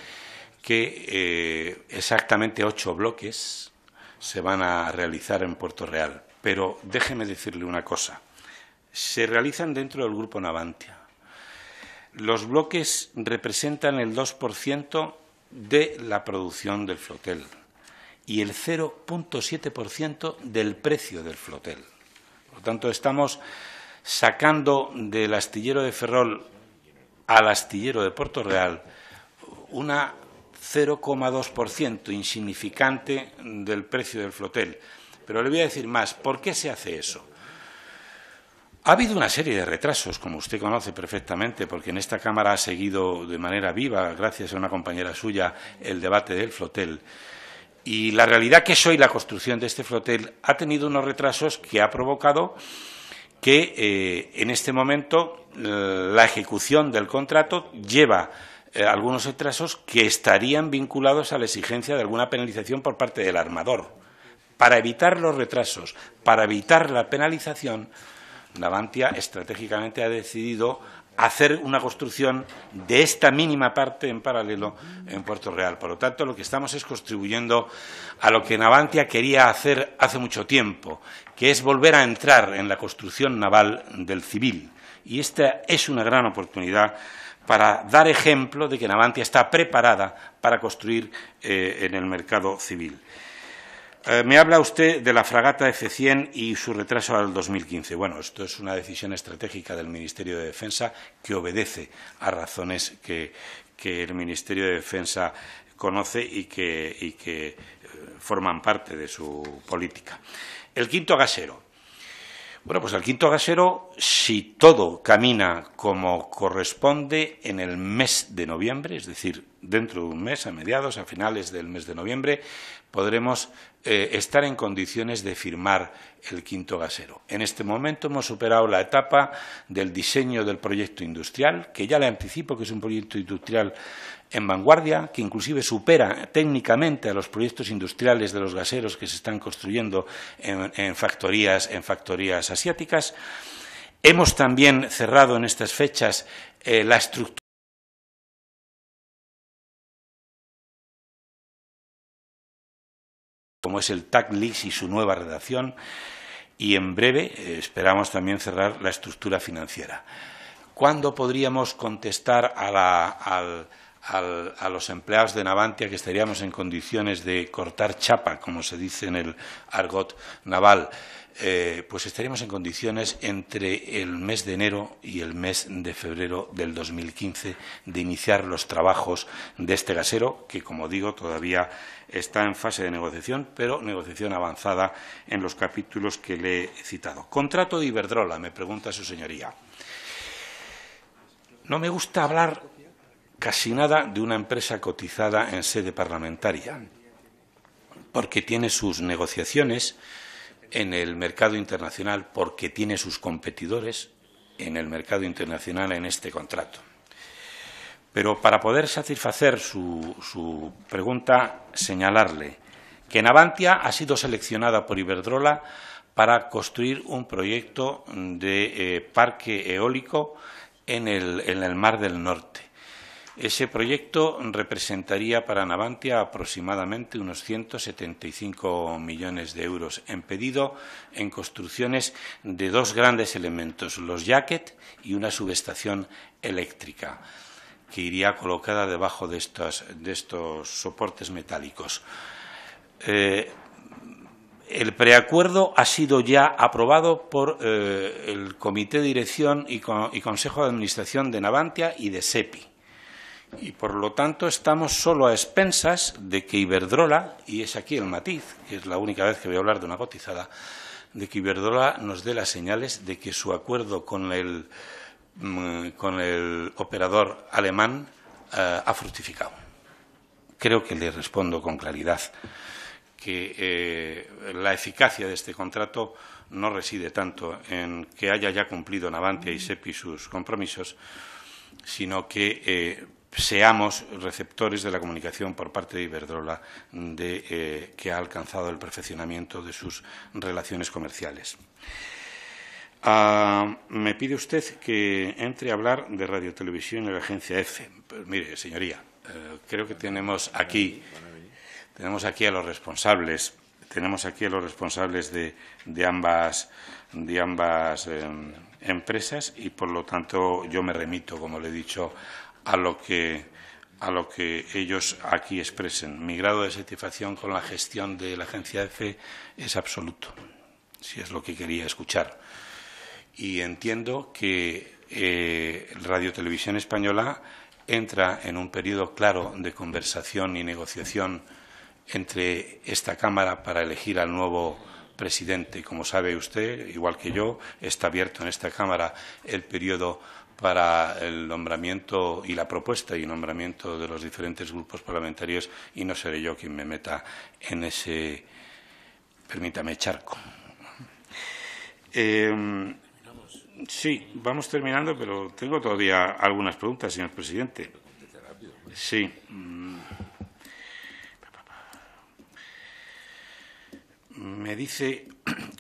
que exactamente 8 bloques se van a realizar en Puerto Real. Pero déjeme decirle una cosa. Se realizan dentro del Grupo Navantia. Los bloques representan el 2% de la producción del flotel y el 0,7% del precio del flotel. Por lo tanto, estamos sacando del astillero de Ferrol al astillero de Puerto Real una 0,2% insignificante del precio del flotel. Pero le voy a decir más. ¿Por qué se hace eso? Ha habido una serie de retrasos, como usted conoce perfectamente, porque en esta Cámara ha seguido de manera viva, gracias a una compañera suya, el debate del flotel. Y la realidad que es hoy la construcción de este flotel ha tenido unos retrasos que ha provocado que en este momento la ejecución del contrato lleva algunos retrasos que estarían vinculados a la exigencia de alguna penalización por parte del armador. Para evitar los retrasos, para evitar la penalización, Navantia estratégicamente ha decidido hacer una construcción de esta mínima parte en paralelo en Puerto Real. Por lo tanto, lo que estamos es contribuyendo a lo que Navantia quería hacer hace mucho tiempo, que es volver a entrar en la construcción naval del civil. Y esta es una gran oportunidad para dar ejemplo de que Navantia está preparada para construir en el mercado civil. Me habla usted de la fragata F-100 y su retraso al 2015. Bueno, esto es una decisión estratégica del Ministerio de Defensa que obedece a razones que el Ministerio de Defensa conoce y que forman parte de su política. El quinto gasero. Bueno, pues el quinto gasero, si todo camina como corresponde en el mes de noviembre, es decir, dentro de un mes, a mediados, a finales del mes de noviembre, podremos estar en condiciones de firmar el quinto gasero. En este momento hemos superado la etapa del diseño del proyecto industrial, que ya le anticipo que es un proyecto industrial en vanguardia, que inclusive supera técnicamente a los proyectos industriales de los gaseros que se están construyendo en factorías asiáticas. Hemos también cerrado en estas fechas la estructura como es el TAC-LIS y su nueva redacción, y en breve esperamos también cerrar la estructura financiera. ¿Cuándo podríamos contestar a los empleados de Navantia que estaríamos en condiciones de cortar chapa, como se dice en el argot naval? Pues estaríamos en condiciones entre el mes de enero y el mes de febrero del 2015 de iniciar los trabajos de este gasero, que, como digo, todavía está en fase de negociación, pero negociación avanzada en los capítulos que le he citado. Contrato de Iberdrola, me pregunta su señoría. No me gusta hablar casi nada de una empresa cotizada en sede parlamentaria, porque tiene sus negociaciones en el mercado internacional, porque tiene sus competidores en el mercado internacional en este contrato. Pero para poder satisfacer su pregunta, señalarle que Navantia ha sido seleccionada por Iberdrola para construir un proyecto de parque eólico en el Mar del Norte. Ese proyecto representaría para Navantia aproximadamente unos 175 millones de euros, impedido en construcciones de dos grandes elementos, los jacket y una subestación eléctrica, que iría colocada debajo de estos soportes metálicos. El preacuerdo ha sido ya aprobado por el Comité de Dirección y Consejo de Administración de Navantia y de SEPI. Y, por lo tanto, estamos solo a expensas de que Iberdrola, y es aquí el matiz, que es la única vez que voy a hablar de una cotizada, de que Iberdrola nos dé las señales de que su acuerdo con el operador alemán ha fructificado. Creo que le respondo con claridad que la eficacia de este contrato no reside tanto en que haya ya cumplido Navantia y SEPI sus compromisos, sino que seamos receptores de la comunicación por parte de Iberdrola que ha alcanzado el perfeccionamiento de sus relaciones comerciales. Me pide usted que entre a hablar de radiotelevisión y la agencia EFE. Pues mire, señoría, creo que tenemos aquí a los responsables, de ambas empresas y, por lo tanto, yo me remito, como le he dicho, a lo que ellos aquí expresen. Mi grado de satisfacción con la gestión de la agencia EFE es absoluto, si es lo que quería escuchar. Y entiendo que Radio Televisión Española entra en un periodo claro de conversación y negociación entre esta Cámara para elegir al nuevo presidente. Como sabe usted, igual que yo, está abierto en esta Cámara el periodo para el nombramiento y la propuesta y nombramiento de los diferentes grupos parlamentarios, y no seré yo quien me meta en ese, permítame, charco. Sí, vamos terminando, pero tengo todavía algunas preguntas, señor presidente. Sí. Me dice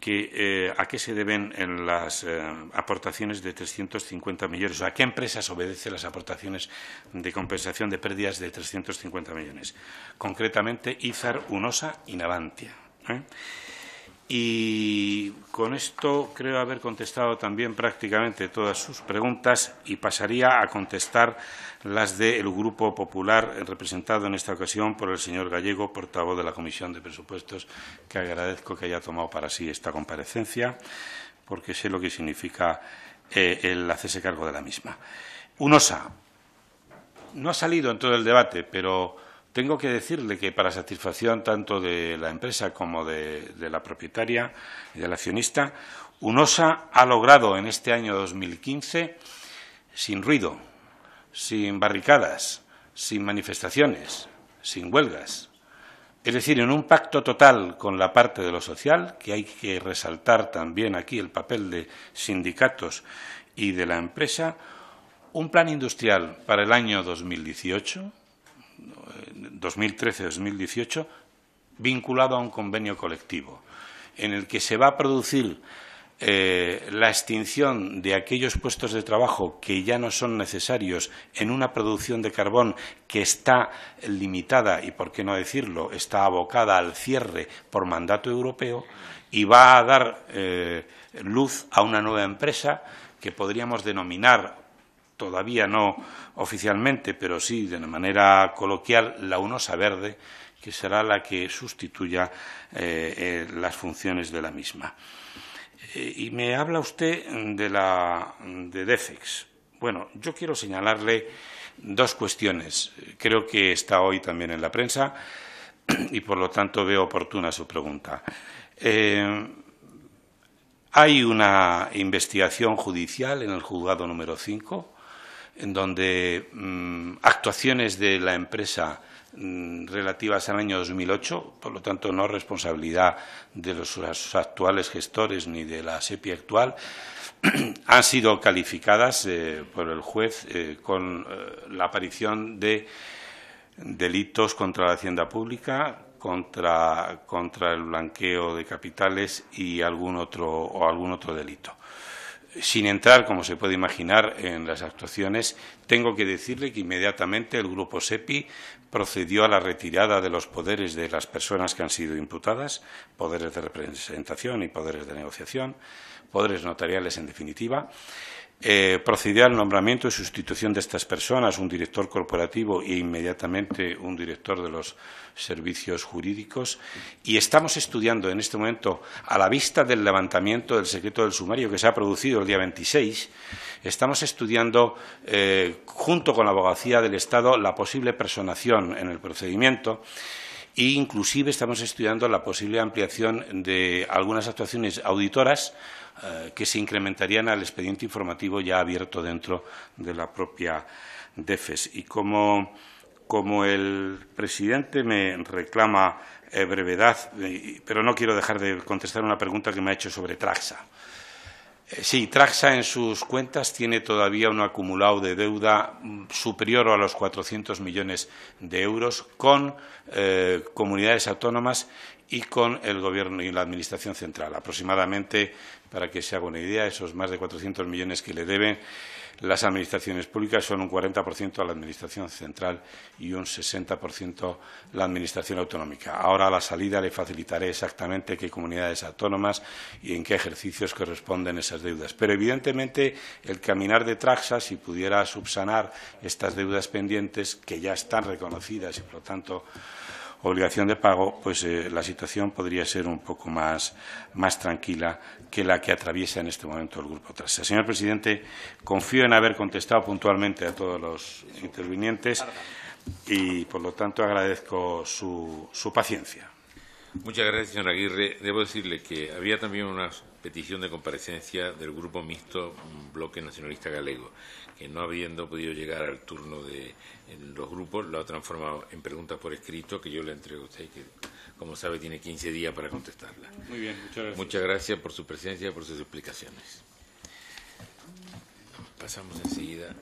que a qué se deben en las aportaciones de 350 millones, o a qué empresas obedecen las aportaciones de compensación de pérdidas de 350 millones. Concretamente, Izar, Unosa y Navantia. Y con esto creo haber contestado también prácticamente todas sus preguntas y pasaría a contestar las del Grupo Popular, representado en esta ocasión por el señor Gallego, portavoz de la Comisión de Presupuestos, que agradezco que haya tomado para sí esta comparecencia, porque sé lo que significa el hacerse cargo de la misma. Unosa no ha salido en todo el debate, pero tengo que decirle que, para satisfacción tanto de la empresa como de la propietaria y del accionista, Unosa ha logrado en este año 2015, sin ruido, sin barricadas, sin manifestaciones, sin huelgas, es decir, en un pacto total con la parte de lo social, que hay que resaltar también aquí el papel de sindicatos y de la empresa, un plan industrial para el año 2018, 2013-2018, vinculado a un convenio colectivo, en el que se va a producir la extinción de aquellos puestos de trabajo que ya no son necesarios en una producción de carbón que está limitada y, por qué no decirlo, está abocada al cierre por mandato europeo, y va a dar luz a una nueva empresa que podríamos denominar, todavía no oficialmente, pero sí de manera coloquial, la Unosa Verde, que será la que sustituya las funciones de la misma. Y me habla usted de Defex. Bueno, yo quiero señalarle dos cuestiones. Creo que está hoy también en la prensa y, por lo tanto, veo oportuna su pregunta. Hay una investigación judicial en el juzgado número 5, en donde actuaciones de la empresa relativas al año 2008, por lo tanto no responsabilidad de los actuales gestores ni de la SEPI actual, han sido calificadas por el juez con la aparición de delitos contra la hacienda pública, contra el blanqueo de capitales y algún otro delito. Sin entrar, como se puede imaginar, en las actuaciones, tengo que decirle que inmediatamente el Grupo SEPI procedió a la retirada de los poderes de las personas que han sido imputadas, poderes de representación y poderes de negociación, poderes notariales en definitiva. Procedió al nombramiento y sustitución de estas personas, un director corporativo e inmediatamente un director de los servicios jurídicos, y estamos estudiando en este momento, a la vista del levantamiento del secreto del sumario que se ha producido el día 26, estamos estudiando, junto con la Abogacía del Estado, la posible personación en el procedimiento, e inclusive estamos estudiando la posible ampliación de algunas actuaciones auditoras que se incrementarían al expediente informativo ya abierto dentro de la propia DEFES. Y como el presidente me reclama brevedad, pero no quiero dejar de contestar una pregunta que me ha hecho sobre Traxa. Sí, Traxa en sus cuentas tiene todavía un acumulado de deuda superior a los 400 millones de euros con comunidades autónomas y con el Gobierno y la Administración central. Aproximadamente, para que se haga una idea, esos más de 400 millones que le deben las administraciones públicas son un 40% a la Administración central y un 60% la Administración autonómica. Ahora, a la salida, le facilitaré exactamente qué comunidades autónomas y en qué ejercicios corresponden esas deudas. Pero, evidentemente, el caminar de Traxa, si pudiera subsanar estas deudas pendientes, que ya están reconocidas y, por lo tanto, obligación de pago, pues la situación podría ser un poco más tranquila que la que atraviesa en este momento el Grupo Traxa. Señor presidente, confío en haber contestado puntualmente a todos los intervinientes y, por lo tanto, agradezco su paciencia. Muchas gracias, señor Aguirre. Debo decirle que había también una petición de comparecencia del Grupo Mixto Bloque Nacionalista Galego, que no habiendo podido llegar al turno de los grupos, lo ha transformado en preguntas por escrito, que yo le entrego a usted, que, como sabe, tiene 15 días para contestarlas. Muy bien, muchas gracias. Muchas gracias por su presencia y por sus explicaciones. Pasamos enseguida